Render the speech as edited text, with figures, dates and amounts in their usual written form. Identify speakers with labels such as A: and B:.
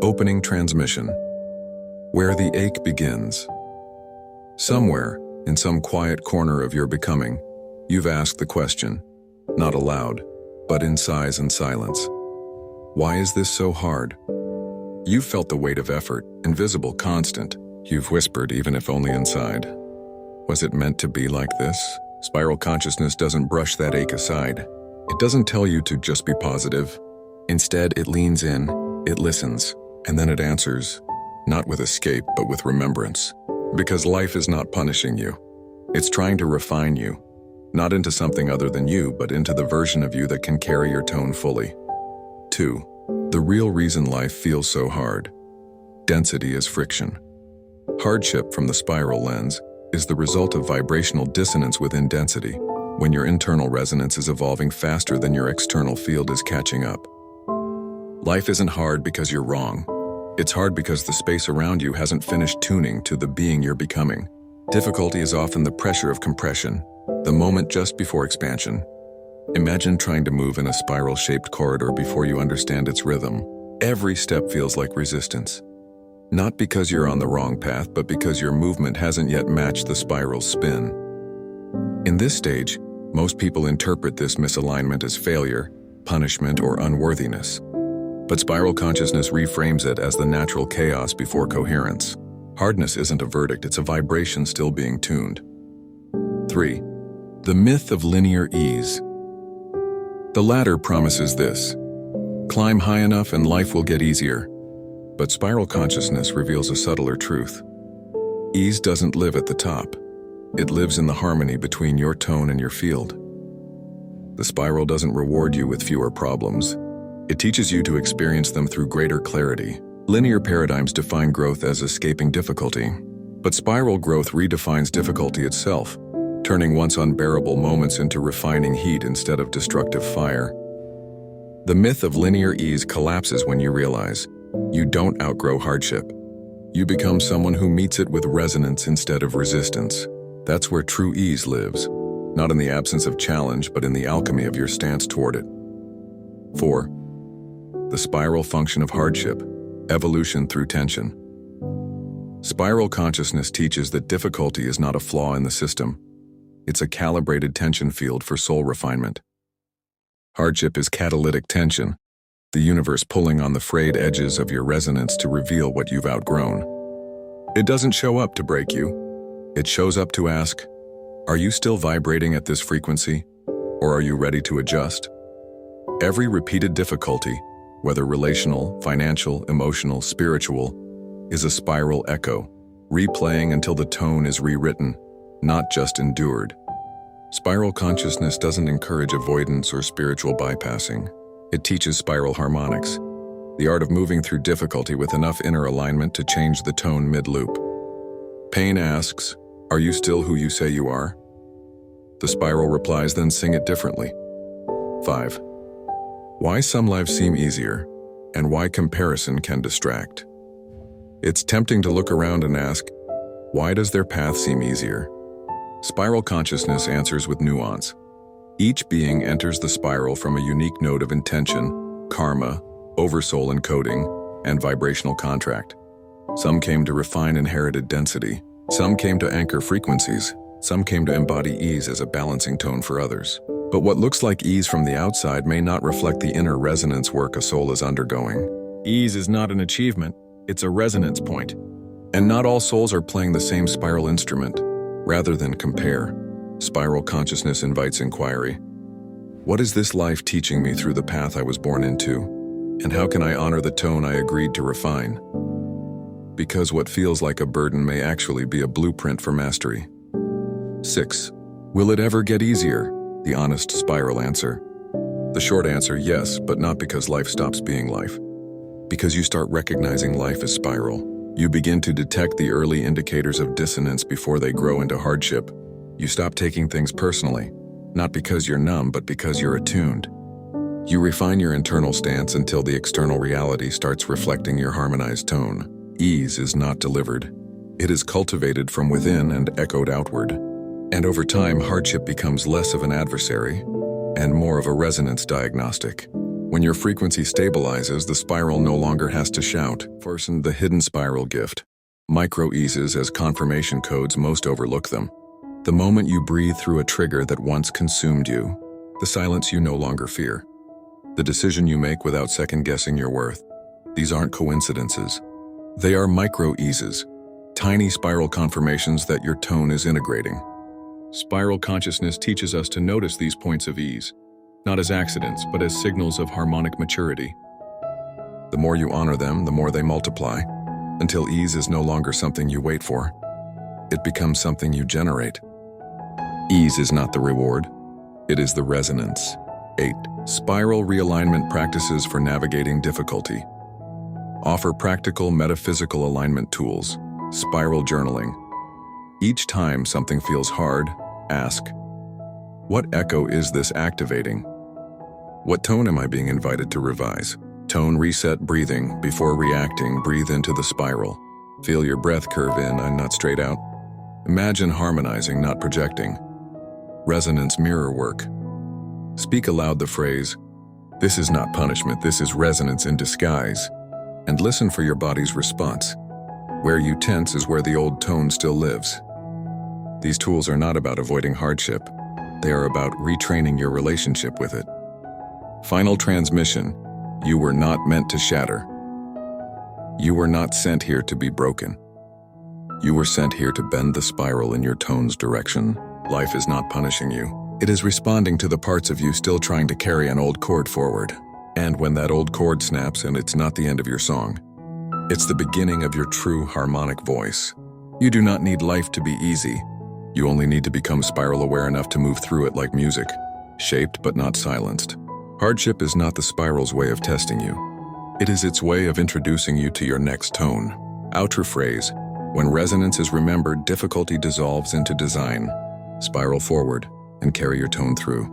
A: Opening transmission. Where the ache begins. Somewhere, in some quiet corner of your becoming, you've asked the question, not aloud, but in sighs and silence. Why is this so hard? You've felt the weight of effort, invisible, constant. You've whispered, even if only inside. Was it meant to be like this? Spiral consciousness doesn't brush that ache aside. It doesn't tell you to just be positive. Instead, it leans in, it listens, and then it answers, not with escape, but with remembrance. Because life is not punishing you. It's trying to refine you, not into something other than you, but into the version of you that can carry your tone fully. 2. The real reason life feels so hard. Density is friction. Hardship, from the spiral lens, is the result of vibrational dissonance within density, when your internal resonance is evolving faster than your external field is catching up. Life isn't hard because you're wrong. It's hard because the space around you hasn't finished tuning to the being you're becoming. Difficulty is often the pressure of compression, the moment just before expansion. Imagine trying to move in a spiral-shaped corridor before you understand its rhythm. Every step feels like resistance. Not because you're on the wrong path, but because your movement hasn't yet matched the spiral's spin. In this stage, most people interpret this misalignment as failure, punishment, or unworthiness. But spiral consciousness reframes it as the natural chaos before coherence. Hardness isn't a verdict, it's a vibration still being tuned. 3. The myth of linear ease. The latter promises this: climb high enough and life will get easier. But spiral consciousness reveals a subtler truth. Ease doesn't live at the top. It lives in the harmony between your tone and your field. The spiral doesn't reward you with fewer problems. It teaches you to experience them through greater clarity. Linear paradigms define growth as escaping difficulty, but spiral growth redefines difficulty itself, turning once unbearable moments into refining heat instead of destructive fire. The myth of linear ease collapses when you realize you don't outgrow hardship. You become someone who meets it with resonance instead of resistance. That's where true ease lives, not in the absence of challenge, but in the alchemy of your stance toward it. 4. The spiral function of hardship, evolution through tension. Spiral consciousness teaches that difficulty is not a flaw in the system. It's a calibrated tension field for soul refinement. Hardship is catalytic tension, the universe pulling on the frayed edges of your resonance to reveal what you've outgrown. It doesn't show up to break you. It shows up to ask, are you still vibrating at this frequency, or are you ready to adjust? Every repeated difficulty, whether relational, financial, emotional, spiritual, is a spiral echo, replaying until the tone is rewritten, not just endured. Spiral consciousness doesn't encourage avoidance or spiritual bypassing. It teaches spiral harmonics, the art of moving through difficulty with enough inner alignment to change the tone mid-loop. Pain asks, are you still who you say you are? The spiral replies, then sing it differently. 5. Why some lives seem easier, and why comparison can distract. It's tempting to look around and ask, why does their path seem easier? Spiral consciousness answers with nuance. Each being enters the spiral from a unique node of intention, karma, oversoul encoding, and vibrational contract. Some came to refine inherited density. Some came to anchor frequencies. Some came to embody ease as a balancing tone for others. But what looks like ease from the outside may not reflect the inner resonance work a soul is undergoing. Ease is not an achievement, it's a resonance point. And not all souls are playing the same spiral instrument. Rather than compare, spiral consciousness invites inquiry. What is this life teaching me through the path I was born into? And how can I honor the tone I agreed to refine? Because what feels like a burden may actually be a blueprint for mastery. 6. Will it ever get easier? The honest spiral answer. The short answer, yes, but not because life stops being life. Because you start recognizing life as spiral. You begin to detect the early indicators of dissonance before they grow into hardship. You stop taking things personally, not because you're numb, but because you're attuned. You refine your internal stance until the external reality starts reflecting your harmonized tone. Ease is not delivered. It is cultivated from within and echoed outward. And over time, hardship becomes less of an adversary and more of a resonance diagnostic. When your frequency stabilizes, the spiral no longer has to shout. First, the hidden spiral gift. Micro eases as confirmation codes, most overlook them. The moment you breathe through a trigger that once consumed you, the silence you no longer fear. The decision you make without second-guessing your worth. These aren't coincidences. They are micro eases, tiny spiral confirmations that your tone is integrating. Spiral consciousness teaches us to notice these points of ease, not as accidents, but as signals of harmonic maturity. The more you honor them, the more they multiply, until ease is no longer something you wait for. It becomes something you generate. Ease is not the reward, it is the resonance. 8. Spiral realignment practices for navigating difficulty. Offer practical metaphysical alignment tools. Spiral journaling. Each time something feels hard, ask, what echo is this activating? What tone am I being invited to revise? Tone reset breathing. Before reacting, breathe into the spiral. Feel your breath curve in and not straight out. Imagine harmonizing, not projecting. Resonance mirror work. Speak aloud the phrase, this is not punishment, this is resonance in disguise, and listen for your body's response. Where you tense is where the old tone still lives. These tools are not about avoiding hardship. They are about retraining your relationship with it. Final transmission. You were not meant to shatter. You were not sent here to be broken. You were sent here to bend the spiral in your tone's direction. Life is not punishing you. It is responding to the parts of you still trying to carry an old chord forward. And when that old chord snaps, and it's not the end of your song, it's the beginning of your true harmonic voice. You do not need life to be easy. You only need to become spiral aware enough to move through it like music, shaped but not silenced. Hardship is not the spiral's way of testing you. It is its way of introducing you to your next tone. Outer phrase, when resonance is remembered, difficulty dissolves into design. Spiral forward and carry your tone through.